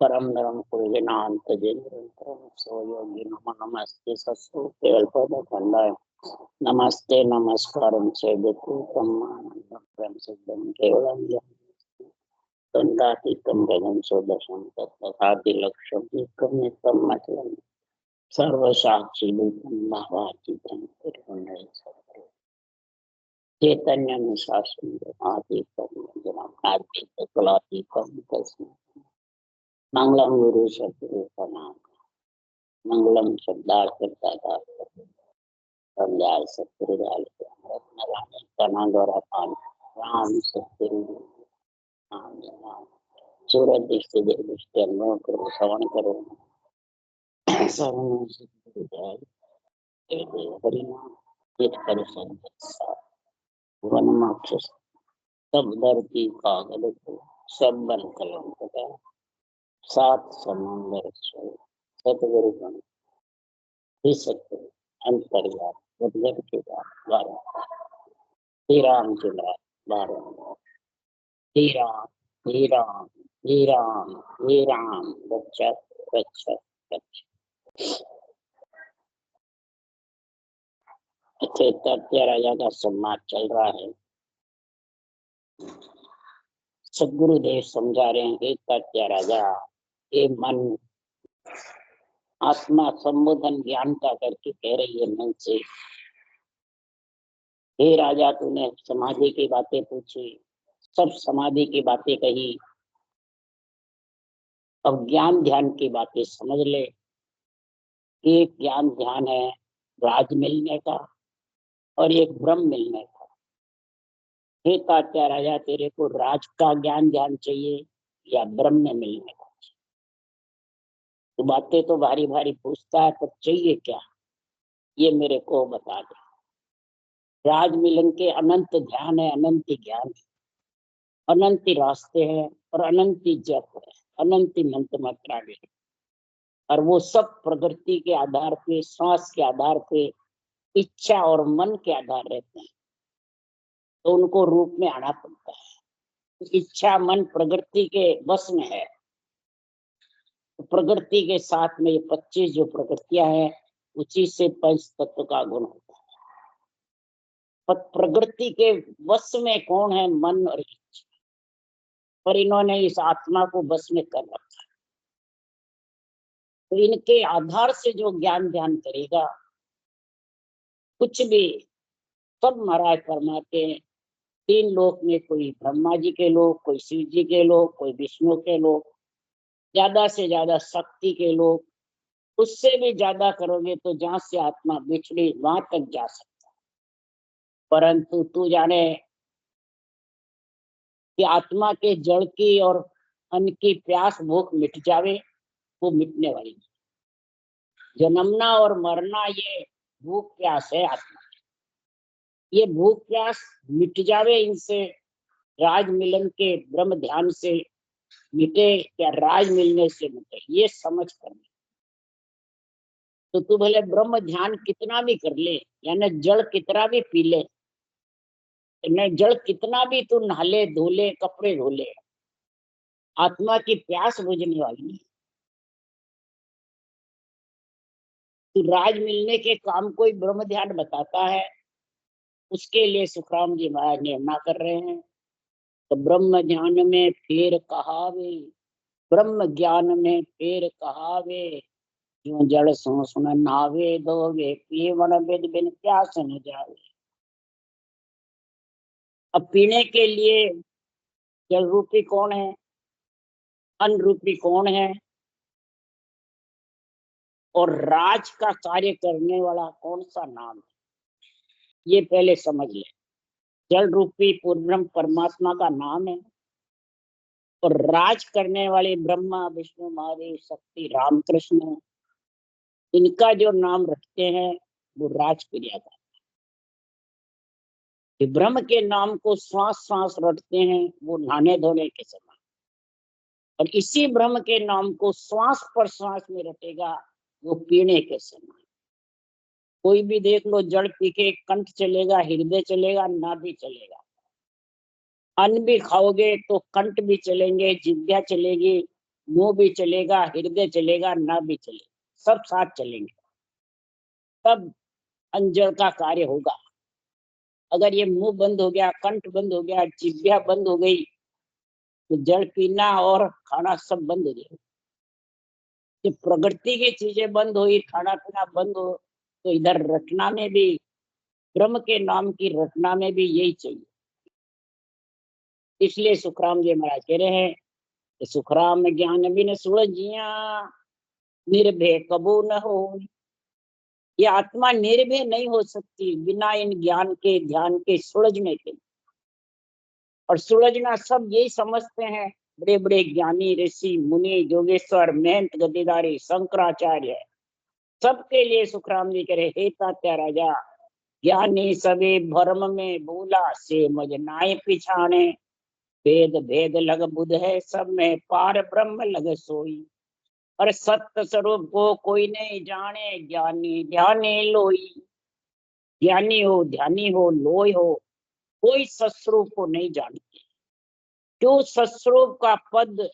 परम नरम पूजनांत जेन्द्रं सोयोगी नमो नमस्ते सत्सु केवलपदखंडाय नमस्ते नमस्कारं चेदतु ब्रह्मानंदं ब्रह्म सिद्धं केवलं दंडातीतं गगन सदृशं तत्तथापि लक्ष्यं एकं नित्यं मचलं सर्वसाक्षी रूपं महातीतं निर्गुणं चैतन्यं शाश्वतं आतीतं ज्ञानातीतं कलातीतं तस्मै मंगलम गुरु सतगुरु प्रणाम। मंगलम शब्दार्थ करता संध्याल सतगुरुदाल तना द्वारा पान राम सतगुरु नाम नाम सूरज दृष्टि देव दृष्टि अनुभव करो श्रवण करो शरण सतगुरुदाल हरिनाम चित कर संसा वन मोक्ष सब धरती कागल को सब बन कलम का सात समुंदर सतगुरु गण अंतर्यात उद्गत के बाद श्री रामचंद्र बारह श्री राम श्री राम श्री राम श्री राम रक्षक रक्षक रक्षक। अच्छे तथ्य राजा का सम्मान चल रहा है। सदगुरुदेव समझा रहे हैं कि तथ्य राजा ये मन आत्मा संबोधन ज्ञान का करके कह रही है मन से, हे राजा तूने समाधि की बातें पूछी, सब समाधि की बातें कही, अब ज्ञान ध्यान की बातें समझ ले। एक ज्ञान ध्यान है राज मिलने का और एक ब्रह्म मिलने का। हे तात्या राजा तेरे को राज का ज्ञान ध्यान चाहिए या ब्रह्म में मिलने का? तो बातें तो भारी भारी पूछता है, पर चाहिए क्या ये मेरे को बता दे। राज मिलन के अनंत ध्यान है, अनंत ज्ञान है, अनंत रास्ते हैं और अनंत जप है, अनंत मंत्र मात्रा है। और वो सब प्रकृति के आधार पे, श्वास के आधार पे, इच्छा और मन के आधार रहते हैं, तो उनको रूप में आना पड़ता है। इच्छा मन प्रकृति के बस में है, तो प्रकृति के साथ में ये 25 जो प्रकृतियां हैं उसी से पंच तत्व का गुण होता है। पर प्रकृति के बस में कौन है? मन और इच्छा। पर इन्होंने इस आत्मा को बस में कर रखा है। तो इनके आधार से जो ज्ञान ध्यान करेगा, कुछ भी सब महाराज फरमाते हैं, 3 लोक में कोई ब्रह्मा जी के लोग, कोई शिव जी के लोग, कोई विष्णु के लोग, ज्यादा से ज्यादा शक्ति के लोग। उससे भी ज्यादा करोगे तो जहां से आत्मा बिछड़ी वहां तक जा सकता है। परंतु तू जाने कि आत्मा के जड़ की और अन्न की प्यास भूख मिट जावे, वो मिटने वाली नहीं। जन्मना और मरना ये भूख प्यास है आत्मा। ये भूख प्यास मिट जावे इनसे, राज मिलन के ब्रह्म ध्यान से मिटे या राज मिलने से मिटे, ये समझ करनी। तो तू भले ब्रह्म ध्यान कितना भी कर ले, यानी जड़ कितना भी पी ले, जड़ कितना भी तू नहाले धोले कपड़े धोले, आत्मा की प्यास बुझने वाली नहीं। तो राज मिलने के काम कोई ब्रह्म ध्यान बताता है, उसके लिए सुखराम जी महाराज निर्णय कर रहे हैं। तो ब्रह्म ध्यान में फेर कहावे, ब्रह्म ज्ञान में फेर कहावे, जो जड़ सो सुन नावे दोगे पीवन विद बिन प्यास न जावे। अब पीने के लिए जल रूपी कौन है, अन्न रूपी कौन है, और राज का कार्य करने वाला कौन सा नाम है, ये पहले समझ ले। जल रूपी पूर्ण परमात्मा का नाम है, और राज करने वाले ब्रह्मा विष्णु महादेव शक्ति रामकृष्ण, इनका जो नाम रखते हैं वो राज क्रिया का। ब्रह्म के नाम को श्वास श्वास रटते हैं, वो नहाने धोने के समान। और इसी ब्रह्म के नाम को श्वास पर श्वास में रटेगा, वो पीने के समान। कोई भी देख लो, जड़ पी के कंठ चलेगा, हृदय चलेगा, नाभि चलेगा। अन्न भी खाओगे तो कंठ भी चलेंगे, जिह्वा चलेगी, मुंह भी चलेगा, हृदय चलेगा, ना भी चलेगा, सब साथ चलेंगे, तब अंजल का कार्य होगा। अगर ये मुंह बंद हो गया, कंठ बंद हो गया, जिह्वा बंद हो गई, तो जल पीना और खाना सब बंद हो जाएगा। जब प्रकृति की चीजें बंद हुई, खाना पीना बंद हो, तो इधर रटना में भी, ब्रह्म के नाम की रटना में भी यही चाहिए। इसलिए सुखराम जी महाराज कह रहे हैं कि सुखराम ज्ञान बिन सुलझिया, निर्भय कबू न हो। ये आत्मा निर्भय नहीं हो सकती बिना इन ज्ञान के, ध्यान के सुलझने के। और सुलझना सब यही समझते हैं, बड़े बड़े ज्ञानी ऋषि मुनि, जोगेश्वर, महंत, गद्दीदारी, शंकराचार्य, सबके लिए सुखराम जी कह रहे, हे तात्या राजा, ज्ञानी सभी भरम में भूला, से मज नाय पिछाने, भेद भेद लग बुध है, सब में पार ब्रह्म लग सोई। और सत्य स्वरूप को कोई नहीं जाने, ज्ञानी ध्यानी लोई। ज्ञानी हो, ध्यानी हो, लोय हो, कोई सत्स्वरूप को नहीं जानते। क्यों? सत्स्वरूप का पद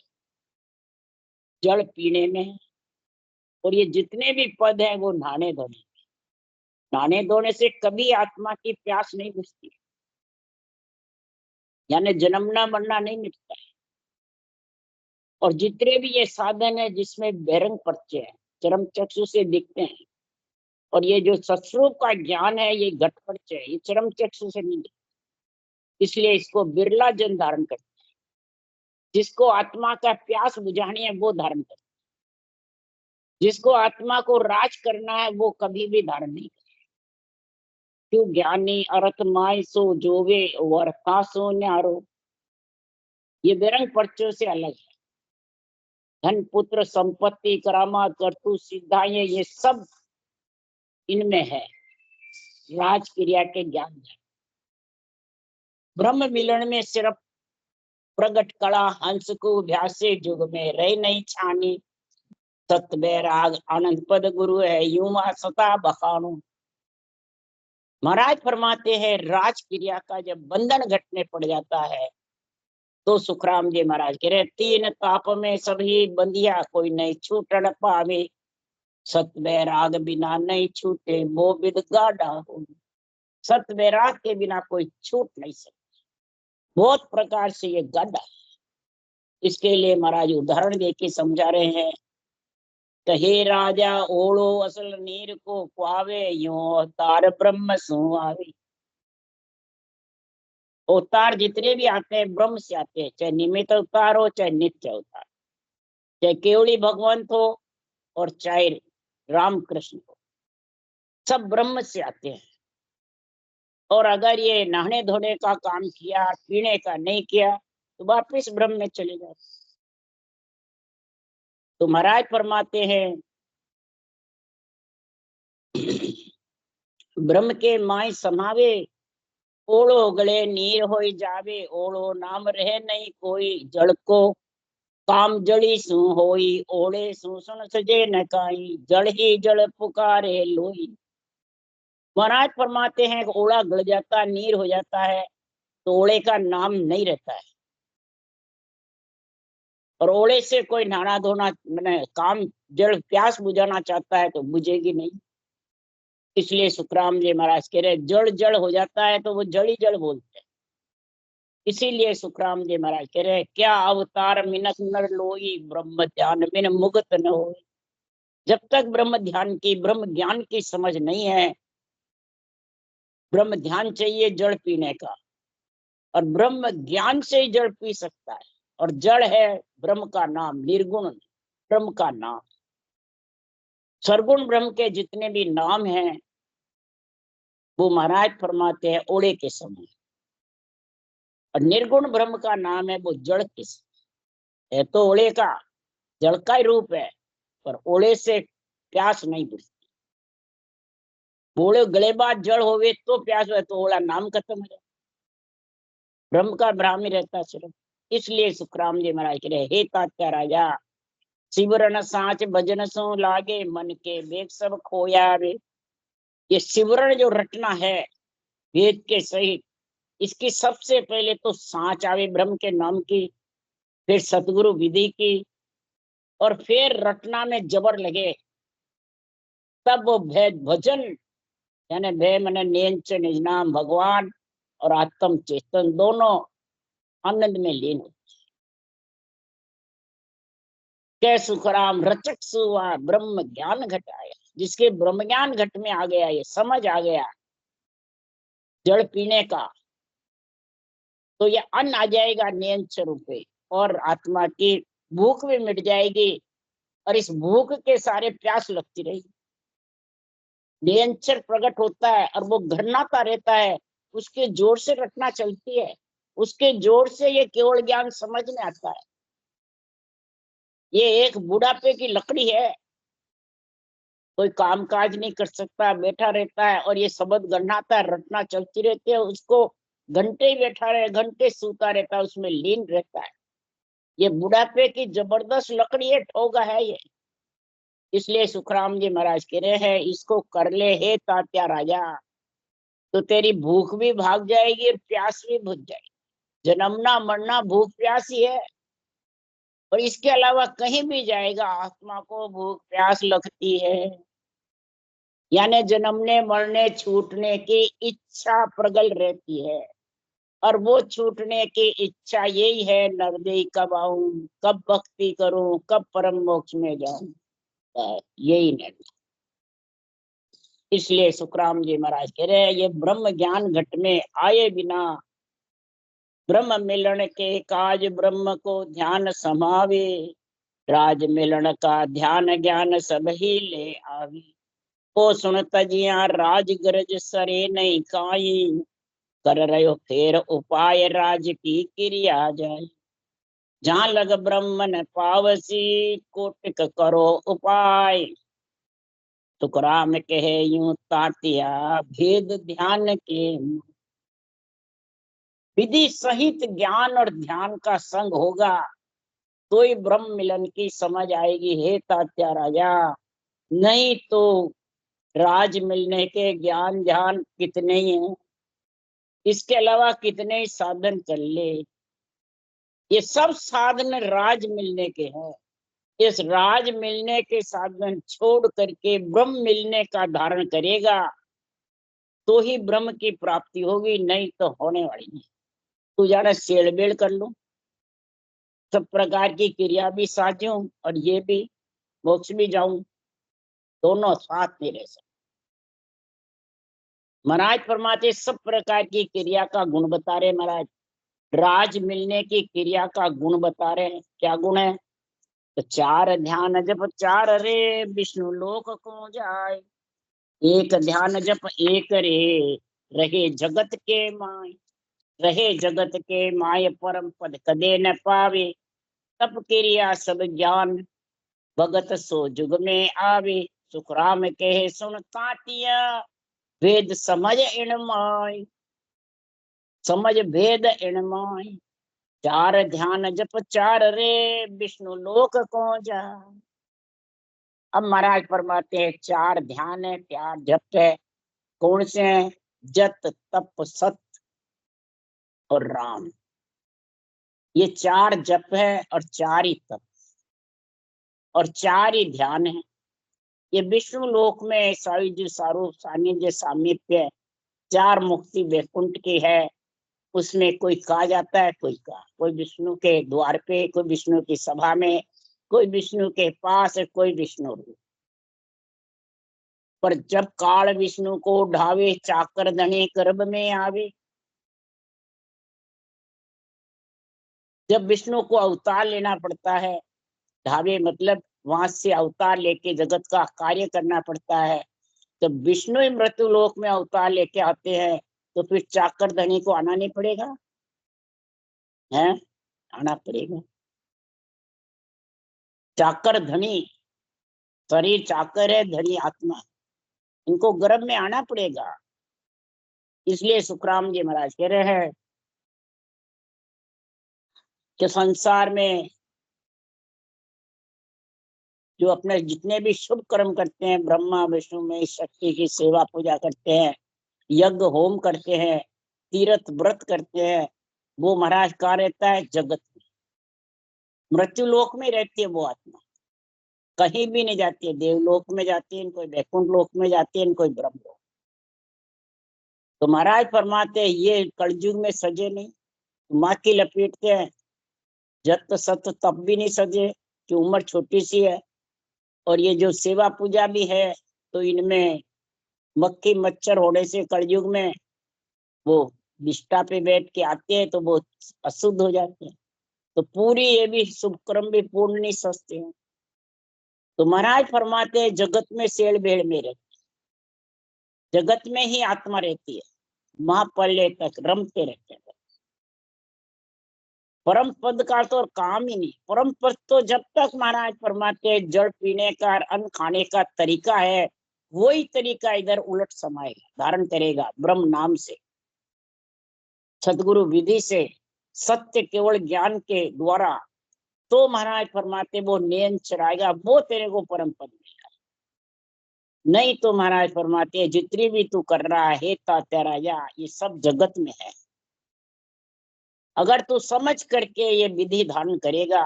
जल पीने में है, और ये जितने भी पद हैं वो नहाने धोने। नहाने धोने से कभी आत्मा की प्यास नहीं बुझती, यानी जन्मना मरना नहीं मिटता है। और जितने भी ये साधन है जिसमें बहिरंग पर्चे हैं, चरम चक्षु से दिखते हैं, और ये जो सत्स्वरूप का ज्ञान है ये घट पर्चे है, ये चरम चक्षु से नहीं दिखते। इसलिए इसको बिरला जन धारण करते हैं। जिसको आत्मा का प्यास बुझानी है वो धारण करते, जिसको आत्मा को राज करना है वो कभी भी धारण नहीं करते। क्यों? ज्ञानी अर्थ माय सो जोवे, वर्ता सो न्यारो। ये बेरंग पर्चों से अलग है। धन, पुत्र, संपत्ति, करामात, करतु, सिद्धाएं, ये सब इनमें है, राज क्रिया के ज्ञान है। ब्रह्म मिलन में सिर्फ प्रगट कला, हंस को अभ्यासे, जुग में रह नहीं छानी, सत बैराग आनंद पद गुरु है, यूं सता बखानू। महाराज फरमाते हैं, राज क्रिया का जब बंधन घटने पड़ जाता है तो सुखराम जी महाराज कह रहे, तीन ताप में सभी बंदिया, कोई नहीं छूटन पावे, सत बैराग बिना नहीं छूटे, वो विद गाढ़ा हो। सत बैराग के बिना कोई छूट नहीं सकता, बहुत प्रकार से ये गाढ़ा है। इसके लिए महाराज उदाहरण देके समझा रहे हैं, कहे राजा ओढ़ो असल नीर को पावे, यूं तार ब्रह्म सु आवे। अवतार जितने भी आते हैं ब्रह्म से आते हैं, चाहे निमित्त अवतार हो, चाहे नित्य अवतार, चाहे केवली भगवंत हो और चाहे राम कृष्ण हो, सब ब्रह्म से आते हैं। और अगर ये नहाने धोने का काम किया, पीने का नहीं किया, तो वापिस ब्रह्म में चले जाते। तो महाराज फरमाते हैं, ब्रह्म के माय समावे, ओढ़ो गले नीर हो जावे, ओढ़ो नाम रहे नहीं कोई, जड़ को काम जड़ी सु होई, ओढ़े सु सुन सजे न काई, जड़ ही जड़ पुकारे लोई। महाराज फरमाते हैं, ओढ़ा गड़ जाता, नीर हो जाता है, तो ओढ़े का नाम नहीं रहता है। और ओढ़े से कोई नहाना धोना मैंने काम जड़ प्यास बुझाना चाहता है तो बुझेगी नहीं। इसलिए सुखराम जी महाराज कह रहे, जड़ जड़ हो जाता है तो वो जड़ ही जड़ बोलते हैं। इसीलिए सुखराम जी महाराज कह रहे, क्या अवतार मिनक नर लोई, ब्रह्म ध्यान बिन मुक्त न हो। जब तक ब्रह्म ध्यान की, ब्रह्म ज्ञान की समझ नहीं है, ब्रह्म ध्यान चाहिए जड़ पीने का, और ब्रह्म ज्ञान से ही जड़ पी सकता है। और जड़ है ब्रह्म का नाम, निर्गुण ब्रह्म का नाम। सरगुण ब्रह्म के जितने भी नाम हैं वो महाराज फरमाते हैं ओढ़े के समय, और निर्गुण ब्रह्म का नाम है वो जड़ के समय। है तो ओढ़े का, जड़ का ही रूप है, पर ओढ़े से प्यास नहीं बुझती। बोले गले बाद जड़ होवे तो प्यास है, तो ओढ़ा नाम खत्म हो जाए, ब्रह्म का ब्राह्मी रहता सिर्फ। इसलिए सुखराम जी महाराज कह रहे, हे तात्या राजा, सिमरन साच भजन सो लागे, मन के वेग सब खोया रे। ये सिमरन जो रटना है वेद के सहित, इसकी सबसे पहले तो सांच आवे ब्रह्म के नाम की, फिर सतगुरु विधि की, और फिर रटना में जबर लगे, तब वो भेद भजन, यानी भे मैंने निज नाम भगवान और आत्म चेतन दोनों आनंद में लीन हो। कै सुखराम रचक सुवा ब्रह्म ज्ञान घट आया, जिसके ब्रह्म ज्ञान घट में आ गया, ये समझ आ गया जल पीने का, तो ये अन्न आ जाएगा नियंच रूपे और आत्मा की भूख भी मिट जाएगी। और इस भूख के सारे प्यास लगती रहेगी। नियंचर प्रकट होता है और वो घरनाता रहता है, उसके जोर से रटना चलती है, उसके जोर से ये केवल ज्ञान समझ में आता है। ये एक बुढ़ापे की लकड़ी है, कोई काम काज नहीं कर सकता, बैठा रहता है और ये शब्द गन्नाता है, रटना चलती रहती है, उसको घंटे ही बैठा रहे, घंटे सूता रहता है, उसमें लीन रहता है। ये बुढ़ापे की जबरदस्त लकड़ी है, ठोगा है ये। इसलिए सुखराम जी महाराज कह रहे हैं, इसको कर ले हे तात्या राजा, तो तेरी भूख भी भाग जाएगी और प्यास भी बुझ जाएगी। जन्मना मरना भूख प्यास ही है, और इसके अलावा कहीं भी जाएगा आत्मा को भूख प्यास लगती है। यानी जन्मने मरने छूटने की इच्छा प्रबल रहती है, और वो छूटने की इच्छा यही है, नरदेई कब आऊं, कब भक्ति करूं, कब परम मोक्ष में जाऊं, यही नहीं। इसलिए सुखराम जी महाराज कह रहे हैं, ये ब्रह्म ज्ञान घट में आए बिना ब्रह्म मिलन के काज ब्रह्म को ध्यान समावे, राज मिलन का ध्यान ज्ञान सब ही ले आवे। ओ सुन तजिया राज गरज सरे नहीं काई, कर रहे फेर उपाय राज की क्रिया जाए। जहां लग ब्रह्म न पावसी, कोटिक करो उपाय। तुकराम कहे यूं तातिया भेद ध्यान के, विधि सहित ज्ञान और ध्यान का संग होगा तो ही ब्रह्म मिलन की समझ आएगी हे तात्या राजा। नहीं तो राज मिलने के ज्ञान ध्यान कितने ही हैं, इसके अलावा कितने ही साधन कर ले, ये सब साधन राज मिलने के हैं। इस राज मिलने के साधन छोड़ करके ब्रह्म मिलने का धारण करेगा तो ही ब्रह्म की प्राप्ति होगी, नहीं तो होने वाली नहीं। तू जाना सेड़बेड़ कर लूं, सब प्रकार की क्रिया भी साझूं और ये भी मोक्ष भी जाऊं, दोनों साथ में रह सकते। महाराज फरमाते सब प्रकार की क्रिया का गुण बता रहे महाराज, राज मिलने की क्रिया का गुण बता रहे हैं। क्या गुण है? तो चार ध्यान जप चार रे विष्णु लोक को जाए, एक ध्यान जप एक रे रहे जगत के माय, रहे जगत के माय परम पद कदे न पावे, तप क्रिया सब ज्ञान भगत सो जुग में आवे। सुखराम कहे सुन तातिया वेद समझ इन माय, समझ भेद इन माय, चार ध्यान जप चार रे विष्णु लोक को जा। अब महाराज फरमाते हैं चार ध्यान है, चार जप है। कौन से हैं? जत तप सत और राम, ये चार जप है और चार ही तप और चार ही ध्यान है। ये विष्णु लोक में सायुज्य सारूप सानिध्य सामीप्य चार मुक्ति वैकुंठ की है। उसमें कोई कहा जाता है, कोई विष्णु के द्वार पे, कोई विष्णु की सभा में, कोई विष्णु के पास, कोई विष्णु रूप। पर जब काल विष्णु को ढावे चाकर धने गर्भ में आवे, जब विष्णु को अवतार लेना पड़ता है, ढावे मतलब वहां से अवतार लेके जगत का कार्य करना पड़ता है, तो विष्णु ही मृत्यु लोक में अवतार लेके आते हैं, तो फिर चाकर धनी को आना नहीं पड़ेगा? है, आना पड़ेगा। चाकर धनी, शरीर चाकर है, धनी आत्मा, इनको गर्भ में आना पड़ेगा। इसलिए सुखराम जी महाराज कह रहे हैं कि संसार में जो अपने जितने भी शुभ कर्म करते हैं, ब्रह्मा विष्णु में शक्ति की सेवा पूजा करते हैं, यज्ञ होम करते हैं, तीर्थ व्रत करते हैं, वो महाराज कहाँ रहता है? जगत में, मृत्यु लोक में रहती है वो आत्मा। कहीं भी नहीं जाती है, देवलोक में जाती है, कोई वैकुंठ लोक में जाती है, कोई ब्रह्म लोक। तो महाराज फरमाते हैं ये कलयुग में सजे नहीं, माँ की लपेटते हैं, जत सत तब भी नहीं सजे कि उम्र छोटी सी है। और ये जो सेवा पूजा भी है तो इनमें मक्खी मच्छर होने से कलयुग में वो निष्ठा पे बैठ के आते हैं तो वो अशुद्ध हो जाते हैं। तो पूरी ये भी शुभ कर्म भी पूर्ण नहीं सजते हैं। तो महाराज फरमाते हैं जगत में शेड़ भेड़ में रहती, जगत में ही आत्मा रहती है, महाप्रलय तक रमते रहते हैं। परम पद का तो काम ही नहीं, परम पद तो जब तक महाराज फरमाते हैं जल पीने का अन्न खाने का तरीका है, वही तरीका इधर उलट समाएगा, धारण करेगा ब्रह्म नाम से, सदगुरु विधि से, सत्य केवल ज्ञान के द्वारा। तो महाराज फरमाते वो नैन चराएगा, वो तेरे को परम पद मिलेगा। नहीं तो महाराज फरमाते हैं जितनी भी तू कर रहा है तेरा या ये सब जगत में है। अगर तू समझ करके ये विधि धारण करेगा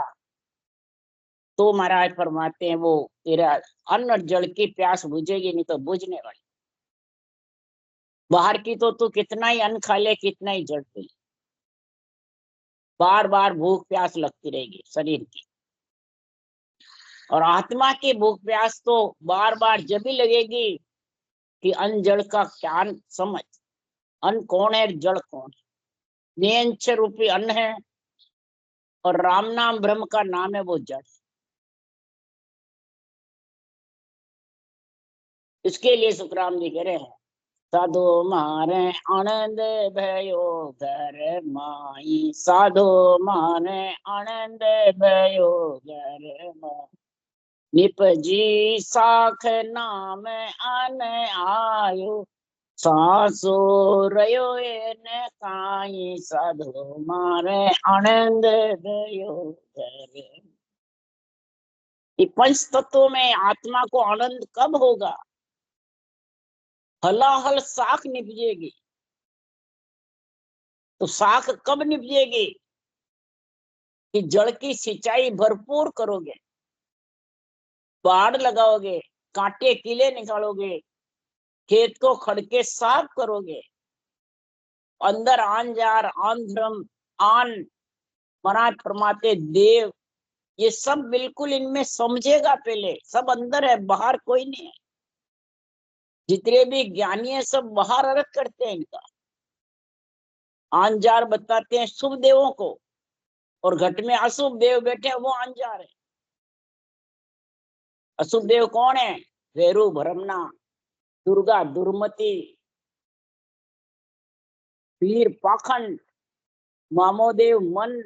तो महाराज फरमाते हैं वो तेरा अन्न और जल की प्यास बुझेगी, नहीं तो बुझने वाली। बाहर की तो तू कितना ही अन्न खा ले, कितना ही जल पी ले, बार बार भूख प्यास लगती रहेगी शरीर की। और आत्मा की भूख प्यास तो बार बार जब भी लगेगी कि अन्न जल का ज्ञान समझ, अन्न कौन है, जल कौन है। नियंच रूपी अन्न है और राम नाम ब्रह्म का नाम है वो जड़। इसके लिए सुखराम जी कह रहे हैं साधु मारे आनंद भयो घर माई, साधु मारे आनंद भयो घर माई, निपजी साख नाम आन आयो, सासो रयो न काई, साधु मारे आनंद भयो घर। ये पंच तत्वों में आत्मा को आनंद कब होगा? हलाहल साख निपजेगी। तो साख कब निपजेगी? कि जड़ की सिंचाई भरपूर करोगे, बाढ़ लगाओगे, कांटे कीले निकालोगे, खेत को खड़के साफ करोगे, अंदर आन जार आन धर्म आन महाराज फरमाते देव, ये सब बिल्कुल इनमें समझेगा। पहले सब अंदर है, बाहर कोई नहीं है। जितने भी ज्ञानी है सब बाहर अर्थ करते हैं इनका। आंजार बताते हैं शुभ देवों को, और घट में अशुभ देव बैठे हैं, वो आंजार है। अशुभ देव कौन है? वेरु भरमना, दुर्गा दुर्मति, पीर पाखंड, मामोदेव मन,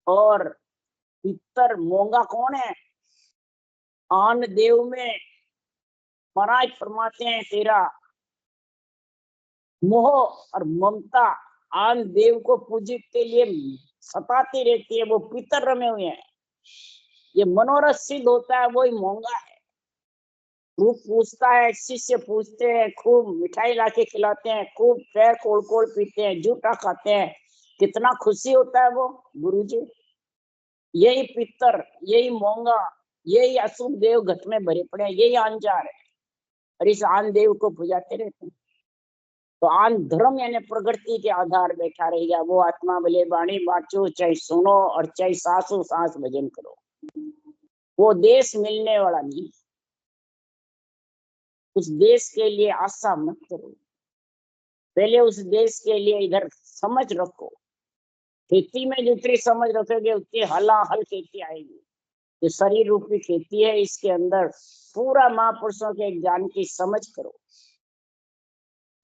और पितर मोंगा कौन है? आन देव में महाराज फरमाते हैं तेरा मोह और ममता आन देव को पूजने के लिए सताती रहती है, वो पितर रमे हुए हैं। ये मनोरथ सिद्ध होता है वही मोंगा है। रूप पूछता है, शिष्य पूछते हैं, खूब मिठाई लाके खिलाते हैं, खूब पैर कोड़ कोड़ पीते हैं, जूठा खाते हैं, कितना खुशी होता है वो गुरुजी। यही पितर, यही मोंगा, यही अशुभ देव घट में भरे पड़े हैं, यही आंजार है। और इस आन देव को बुझाते रहते हैं। तो आन धर्म यानी प्रकृति के आधार बैठा रहेगा। वो आत्मा भले बाणी बाँचो, चाहे सुनो और चाहे सासो सांस भजन करो। वो देश मिलने वाला नहीं, उस देश के लिए आशा मत करो। पहले उस देश के लिए इधर समझ रखो। खेती में जितनी समझ रखोगे उतनी हलाहल खेती आएगी। जो शरीर रूपी खेती है, इसके अंदर पूरा महापुरुषों के ज्ञान की समझ करो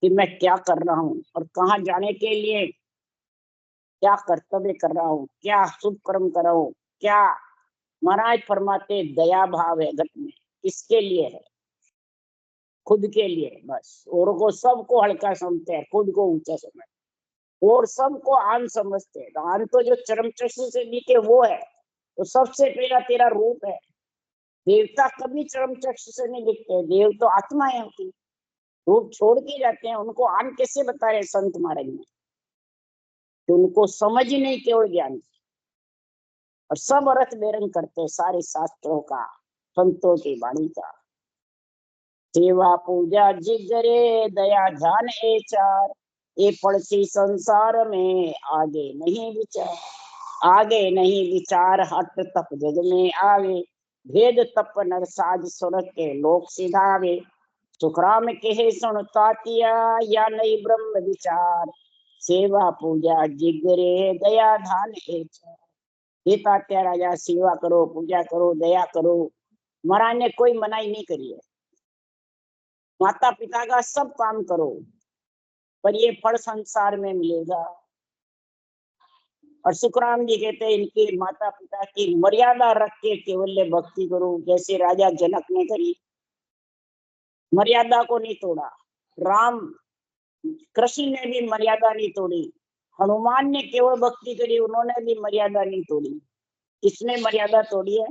कि मैं क्या कर रहा हूँ और कहाँ जाने के लिए क्या कर्तव्य कर रहा हूँ, क्या शुभ कर्म कर रहा हूँ, क्या महाराज फरमाते दया भाव है घट में, किसके लिए है? खुद के लिए बस। और को सबको हल्का समझते हैं, खुद को ऊंचा समझते, और सबको आन समझते हैं। आन तो जो चरम चक्षु से दिखे वो है। तो सबसे पहला तेरा रूप है। देवता कभी चरम चक्षु से नहीं दिखते, देव तो आत्मा है उनकी, रूप छोड़ के जाते हैं। उनको आन कैसे बता रहे संत महाराज ने? तो उनको समझ ही नहीं केवल ज्ञान। और सब अर्थ बेरंग करते सारे शास्त्रों का, संतों की वाणी का। सेवा पूजा जिगरे दया ध्यान ए चार, ये पड़सी संसार में आगे नहीं विचार। आगे नहीं विचार हट तप जग में आवे, भेद तप नर साज स्वर्ग के लोक सिधावे। सुखराम कहे सुन तातिया या नहीं ब्रह्म विचार, सेवा पूजा जिगरे दया ध्यान ए चार। हे तात्या राजा, सेवा करो, पूजा करो, दया करो। महाराज ने कोई मनाही नहीं करी है। माता पिता का सब काम करो, पर ये फल संसार में मिलेगा। और सुखराम जी कहते हैं इनके माता पिता की मर्यादा रख के केवल भक्ति करो, जैसे राजा जनक ने करी, मर्यादा को नहीं तोड़ा। राम कृष्ण ने भी मर्यादा नहीं तोड़ी। हनुमान ने केवल भक्ति करी, उन्होंने भी मर्यादा नहीं तोड़ी। किसने मर्यादा तोड़ी है?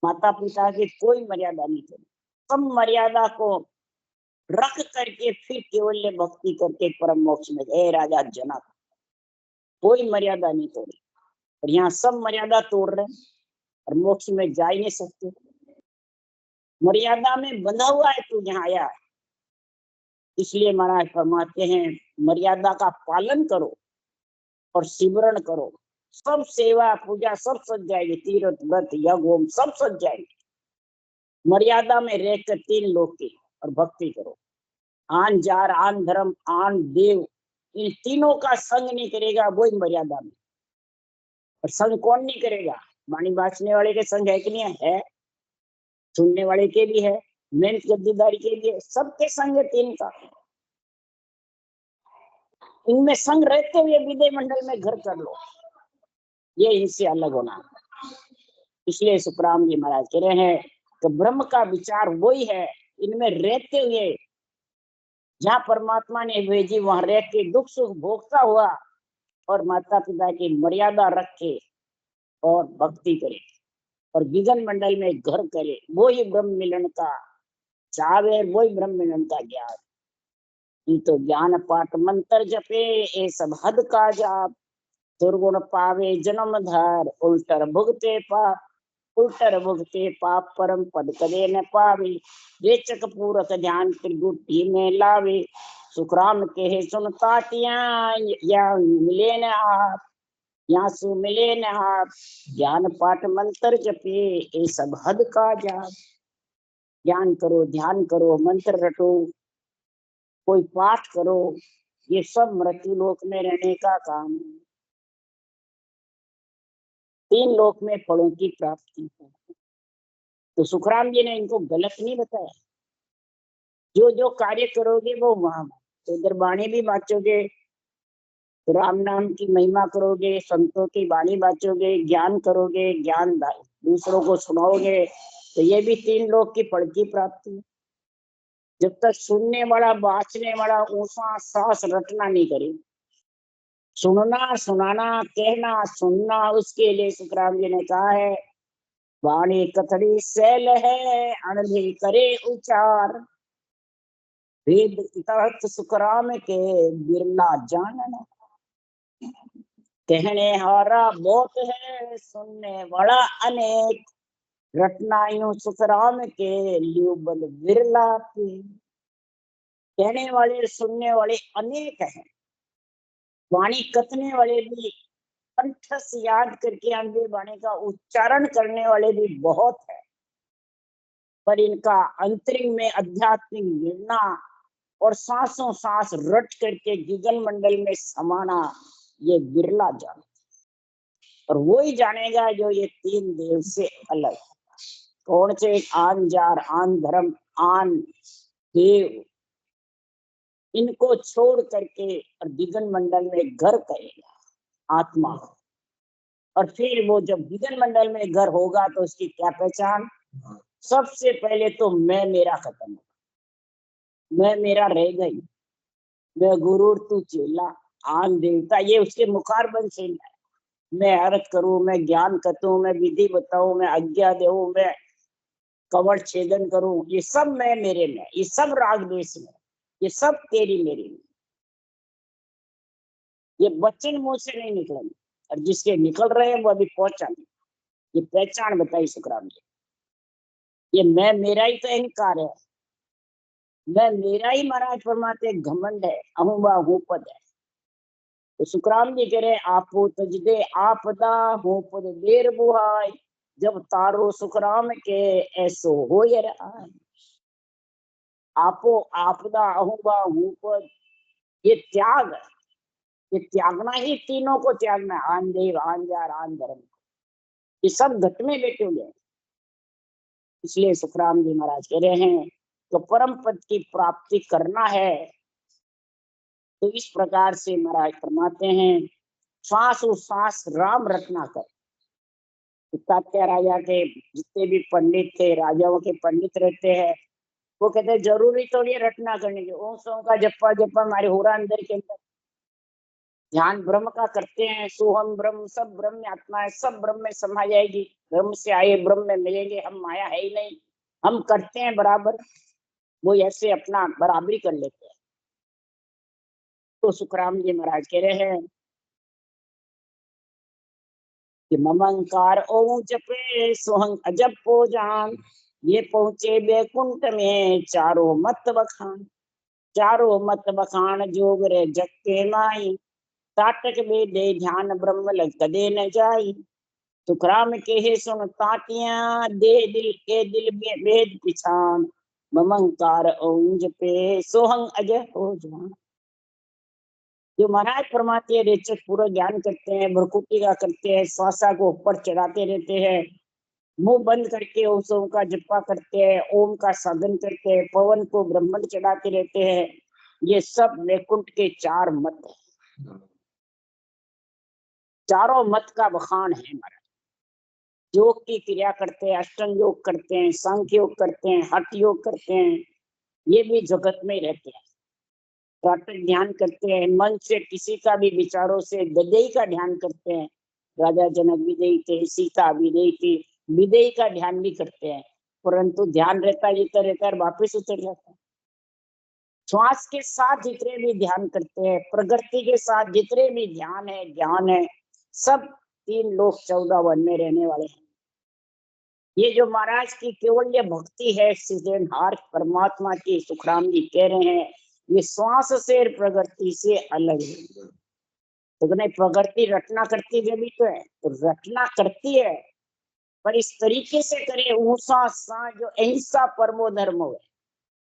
माता पिता की कोई मर्यादा नहीं तोड़ी। सब मर्यादा को रख करके फिर केवल भक्ति करके परम मोक्ष में गए राजा जनक। कोई मर्यादा नहीं तोड़ी। और यहाँ सब मर्यादा तोड़ रहे हैं और मोक्ष में जा ही नहीं सकते। मर्यादा में बंधा हुआ है तू यहाँ आया है। इसलिए महाराज फरमाते हैं मर्यादा का पालन करो और सिमरण करो, सब सेवा पूजा सब सज जाएगी, तीर्थ व्रत यज्ञ होम सब सज जाएगी। मर्यादा में रहकर 3 लोग की और भक्ति करो। आन जार, आन धर्म, आन देव, इन तीनों का संग नहीं करेगा वही मर्यादा में। और संग कौन नहीं करेगा? वाणी बांचने वाले के संग है कि नहीं है? सुनने वाले के भी है, मेहनत गद्दीदारी के भी है, सबके संग है 3 का। इनमें संग रहते हुए विदय मंडल में घर कर लो, ये इनसे अलग होना। इसलिए सुखराम जी महाराज कह रहे हैं कि ब्रह्म का विचार वही है, इनमें रहते हुए जहाँ परमात्मा ने भेजी वहां रह के दुख सुख भोगता हुआ और माता पिता की मर्यादा रख के और भक्ति करे और विघन मंडल में घर करे, वो ही ब्रह्म मिलन का चावे, वो ही ब्रह्म मिलन का ज्ञान। ये तो ज्ञान पाठ मंत्र जपे ये सब हद का जाप, दुर्गुण पावे जन्म धर उल्टर भुगते पाप। उल्टर भुगते पाप परम पद कदे न पावे, रेचक पूरक ध्यान त्रिगुटी में लावे। सुखराम कहे सुन तातिया या मिले न आप, यहाँ से मिले न आप, ज्ञान पाठ मंत्र जपे ये सब हद का जाप। ज्ञान करो, ध्यान करो, मंत्र रटो, कोई पाठ करो, ये सब मृत्यु लोक में रहने का काम है। 3 लोक में फलों की प्राप्ति है। तो सुखराम जी ने इनको गलत नहीं बताया। जो जो कार्य करोगे वो वहां, तो इधर वाणी भी बांचोगे, राम नाम की महिमा करोगे, संतों की वाणी बांचोगे, ज्ञान करोगे, ज्ञान दूसरों को सुनाओगे, तो ये भी 3 लोक की फल की प्राप्ति। जब तक सुनने वाला बांचने वाला ऊंचा सांस रटना नहीं करे, सुनना सुनाना कहना सुनना, उसके लिए सुखराम जी ने कहा है वाणी कथड़ी सैल है अणधि करे उचार, वेद तहत सुखराम के बिरला जानना। कहने हारा बहुत है सुनने वाला अनेक, रटना यूं सुखराम के लियो बल बिरला के। कहने वाले सुनने वाले अनेक हैं, वाणी कथने वाले भी, कंठ से याद करके आगे वाणी का उच्चारण करने वाले भी बहुत है, पर इनका अंतरिंग में आध्यात्मिक मिलना और सांसों सांस रट करके गगन मंडल में समाना, ये बिरला जान। और वो ही जानेगा जो ये 3 देव से अलग। कौन से? आन जार, आन धर्म, आन देव, इनको छोड़ करके और गगन मंडल में घर करेगा आत्मा। और फिर वो जब गगन मंडल में घर होगा तो उसकी क्या पहचान? सबसे पहले तो मैं मेरा खत्म होगा, मैं मेरा रह गई, मैं गुरु तू चेला, आन देवता, ये उसके मुखारबंद से है। मैं अर्थ करूं, मैं ज्ञान करूं, मैं विधि बताऊं, मैं आज्ञा देऊं, मैं कवच छेदन करूं, ये सब मैं मेरे में, ये सब राग द्वेष में, ये सब तेरी मेरी में। ये वचन मुंह से नहीं निकलेंगे, और जिसके निकल रहे हैं वो अभी पहुंचा नहीं। ये पहचान बताई सुखराम जी। ये मैं मेरा ही तो अहंकार है, मैं मेरा ही महाराज फरमाते घमंड है, अहूबा हूँ पद है। तो सुखराम जी कह रहे आपो तजदे आपदा हो पद देर बुहाई, जब तारो सुखराम के ऐसो हो ये रहा। आपो आपदा अहूबा हूँ पद, ये त्याग, ये त्यागना ही तीनों को त्यागना, आन देव आन जार आन धर्म, ये सब घट में बैठे हुए हैं। इसलिए सुखराम जी महाराज कह रहे हैं तो परम पद की प्राप्ति करना है तो इस प्रकार से महाराज फरमाते हैं श्वास और सांस राम रटना कर। तात्या राजा के जितने भी पंडित थे, राजाओं के पंडित रहते हैं, वो कहते हैं जरूरी तो ये रटना करने की, ओम सोम का जप्पा जप्पा हमारे हो रहा अंदर के अंदर, ध्यान ब्रह्म का करते हैं, सोहम ब्रह्म, सब ब्रह्म में आत्मा है, सब ब्रह्म में समा जाएगी, ब्रह्म से आए ब्रह्म में मिलेंगे, हम माया है ही नहीं, हम करते हैं बराबर, वो ऐसे अपना बराबरी कर लेते हैं। तो सुखराम जी महाराज कह रहे हैं कि ममंकार ओम जपे सोहंग अजब को जान, ये पहुंचे बैकुंठ में चारों मत बखान, चारों मत बखान जोग रे जग के माई, ताटक में दे ध्यान ब्रह्म लग कदे न जाई। सुखराम के हे सुन ताटियां दे दिल के दिल में भेद पिछान, ममंकार ओम जपे सोहंग अजय हो जान। जो महाराज फरमाते हैं रेचक पूरा ज्ञान करते हैं, भरकुटी का करते हैं, श्वासा को ऊपर चढ़ाते रहते हैं, मुंह बंद करके ओम सोम का जप्पा करते हैं, ओम का साधन करते हैं, पवन को ब्रह्मंड चढ़ाते रहते हैं, ये सब वैकुंठ के चार मत है। चारों मत का बखान है महाराज। योग की क्रिया करते हैं, अष्टांग योग करते हैं, सांख्य योग करते हैं, हठ योग करते हैं, ये भी जगत में रहते हैं। प्रातः ध्यान करते हैं, मन से किसी का भी विचारों से विदेही का ध्यान करते हैं, राजा जनक विदेही थे, सीता विदेही थी, विदेही का ध्यान भी करते हैं, परंतु ध्यान रहता रहता है वापिस उतर जाता है। श्वास के साथ जितने भी ध्यान करते हैं, प्रकृति के साथ जितने भी ध्यान है ज्ञान है, सब 3 लोक 14 वन में रहने वाले हैं। ये जो महाराज की केवल ये भक्ति है सृजनहार परमात्मा की, सुखराम जी कह रहे हैं ये श्वास से प्रकृति से अलग है। तो नहीं प्रकृति रटना करती भी तो है, तो रटना करती है पर इस तरीके से करे ऊषा सा जो अहिंसा परमो धर्म हो,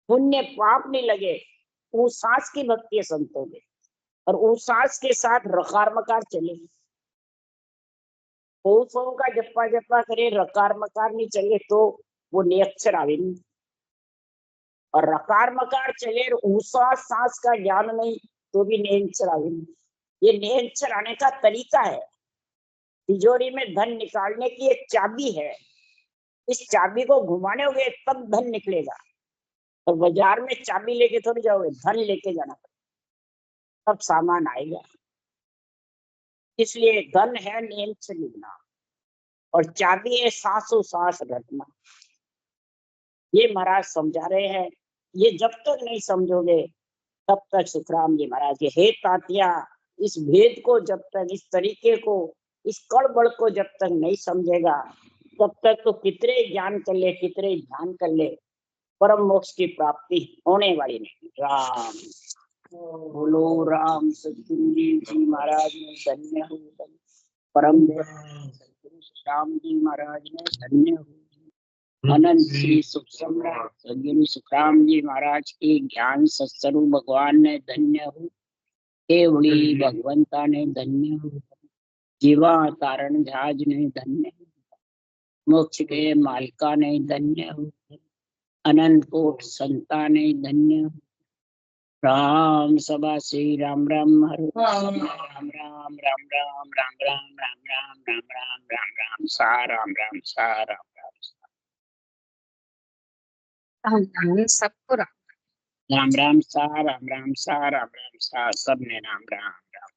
पुण्य पाप नहीं लगे, वो सांस की भक्ति है संतों में, और वो सांस के साथ रकार मकार चले, ओम का जप्पा जप्पा करे रकार मकार नहीं चले तो वो नियक्षर आवे नहीं, और रकार मकार चले ऊषा सांस का ज्ञान नहीं तो भी नियंचर आवे नहीं। ये नियंचर आने का तरीका है, तिजोरी में धन निकालने की एक चाबी है, इस चाबी को घुमाने होगे तब धन निकलेगा, और बाजार में चाबी लेके थोड़ी जाओगे, धन लेके जाना पड़ेगा तब सामान आएगा। इसलिए धन है नियंत्रण लेना और चाबी है सांसों सांस रखना। ये महाराज समझा रहे हैं, ये जब तक नहीं समझोगे तब तक सुखराम जी महाराज के हे तातिया, इस भेद को जब तक, इस तरीके को, इस कड़बड़ को जब तक नहीं समझेगा तब तक तो कितने ज्ञान कर ले, कितने ध्यान कर ले, परम मोक्ष की प्राप्ति होने वाली नहीं। राम बोलो राम सतगुरु जी महाराज ने धन्य हो, परम सतगुरु राम जी महाराज ने धन्य हो, अनंत श्री सुख सम्राट सदगुरु सुखराम जी महाराज के ज्ञान सत्स्वरूप भगवान ने धन्य हो, केवली भगवंता ने धन्य हो, जीवा तारण जहाज ने धन्य हो, मोक्ष के मालिका ने धन्य हो, अनंत कोट संता ने धन्य हो। राम सभा श्री राम राम हरे राम राम राम राम राम राम राम राम राम राम राम राम राम सा राम राम सा राम राम सबको राम राम सा राम राम सा राम राम सा, सबने राम राम राम।